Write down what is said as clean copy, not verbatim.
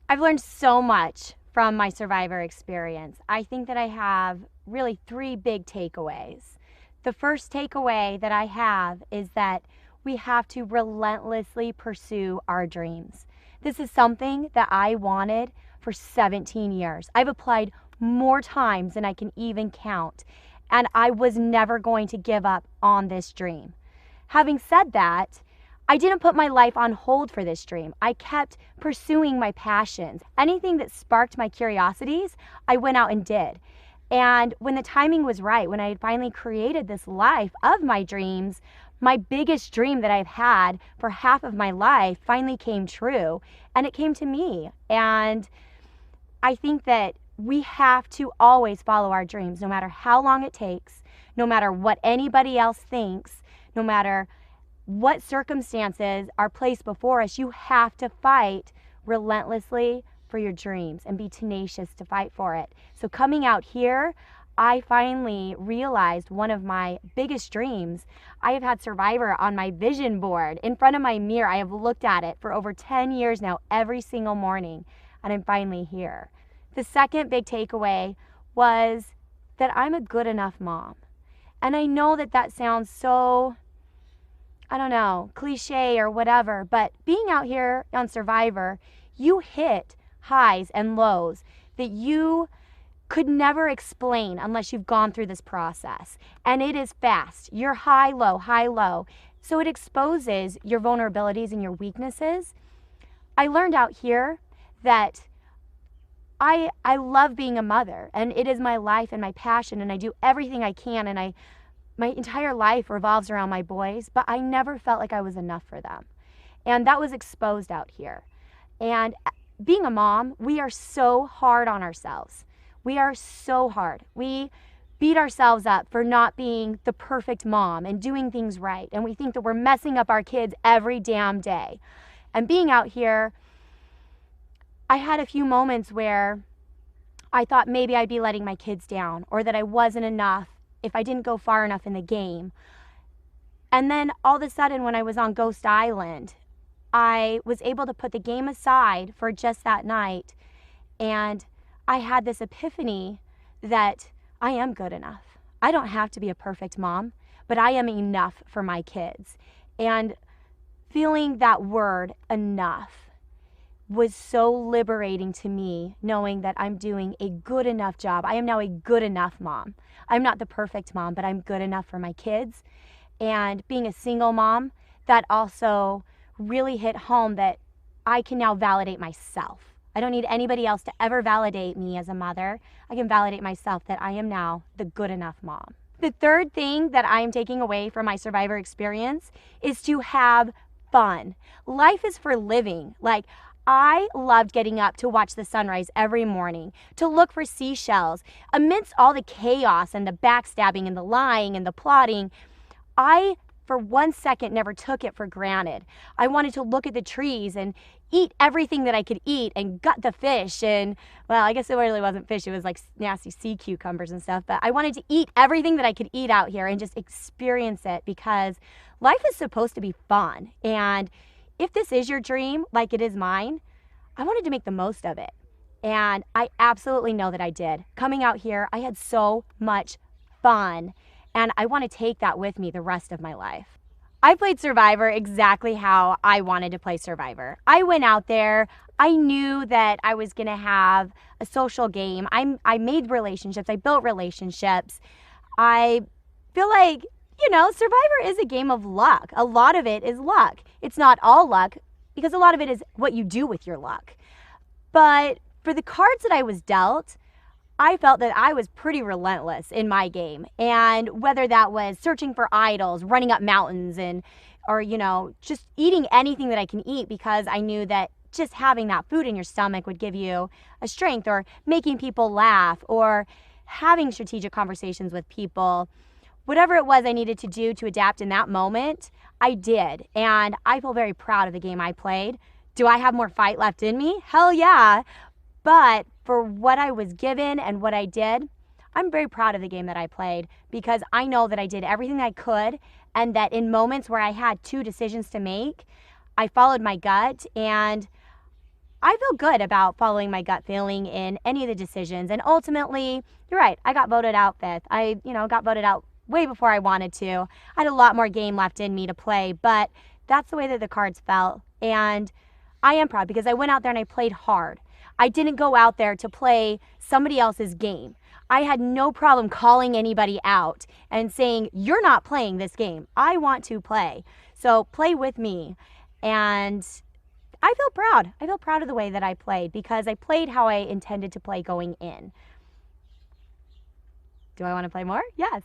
I've learned so much from my Survivor experience. I think that I have really three big takeaways. The first takeaway that I have is that we have to relentlessly pursue our dreams. This is something that I wanted for 17 years. I've applied more times than I can even count, and I was never going to give up on this dream. Having said that, I didn't put my life on hold for this dream. I kept pursuing my passions. Anything that sparked my curiosities, I went out and did. And when the timing was right, when I had finally created this life of my dreams, my biggest dream that I've had for half of my life finally came true, and it came to me. And I think that we have to always follow our dreams, no matter how long it takes, no matter what anybody else thinks, no matter what circumstances are placed before us. You have to fight relentlessly for your dreams and be tenacious to fight for it. So coming out here, I finally realized one of my biggest dreams. I have had Survivor on my vision board in front of my mirror. I have looked at it for over 10 years now, every single morning, and I'm finally here. The second big takeaway was that I'm a good enough mom. And I know that that sounds so, I don't know, cliche or whatever, but being out here on Survivor, you hit highs and lows that you could never explain unless you've gone through this process. And it is fast. You're high, low, high, low. So it exposes your vulnerabilities and your weaknesses. I learned out here that I love being a mother, and it is my life and my passion, and I do everything I can, and my entire life revolves around my boys, but I never felt like I was enough for them. And that was exposed out here. And being a mom, we are so hard on ourselves. We are so hard. We beat ourselves up for not being the perfect mom and doing things right. And we think that we're messing up our kids every damn day. And being out here, I had a few moments where I thought maybe I'd be letting my kids down, or that I wasn't enough if I didn't go far enough in the game. And then all of a sudden, when I was on Ghost Island, I was able to put the game aside for just that night, and I had this epiphany that I am good enough. I don't have to be a perfect mom, but I am enough for my kids. And feeling that word, enough, was so liberating to me, knowing that I'm doing a good enough job. I am now a good enough mom. I'm not the perfect mom, but I'm good enough for my kids. And being a single mom, that also really hit home that I can now validate myself. I don't need anybody else to ever validate me as a mother. I can validate myself that I am now the good enough mom. The third thing that I'm taking away from my Survivor experience is to have fun. Life is for living. Like, I loved getting up to watch the sunrise every morning, to look for seashells. Amidst all the chaos and the backstabbing and the lying and the plotting, I, for 1 second, never took it for granted. I wanted to look at the trees and eat everything that I could eat and gut the fish. And, well, I guess it really wasn't fish. It was like nasty sea cucumbers and stuff. But I wanted to eat everything that I could eat out here and just experience it, because life is supposed to be fun. And if this is your dream, like it is mine, I wanted to make the most of it. And I absolutely know that I did. Coming out here, I had so much fun. And I want to take that with me the rest of my life. I played Survivor exactly how I wanted to play Survivor. I went out there. I knew that I was going to have a social game. I made relationships. I built relationships. I feel like, Survivor is a game of luck. A lot of it is luck. It's not all luck, because a lot of it is what you do with your luck. But for the cards that I was dealt, I felt that I was pretty relentless in my game. And whether that was searching for idols, running up mountains, or just eating anything that I can eat, because I knew that just having that food in your stomach would give you a strength, or making people laugh, or having strategic conversations with people. Whatever it was I needed to do to adapt in that moment, I did. And I feel very proud of the game I played. Do I have more fight left in me? Hell yeah. But for what I was given and what I did, I'm very proud of the game that I played, because I know that I did everything I could, and that in moments where I had two decisions to make, I followed my gut, and I feel good about following my gut feeling in any of the decisions. And ultimately, you're right, I got voted out 5th. I, got voted out way before I wanted to. I had a lot more game left in me to play, but that's the way that the cards fell. And I am proud because I went out there and I played hard. I didn't go out there to play somebody else's game. I had no problem calling anybody out and saying, you're not playing this game. I want to play. So play with me. And I feel proud. I feel proud of the way that I played because I played how I intended to play going in. Do I want to play more? Yes.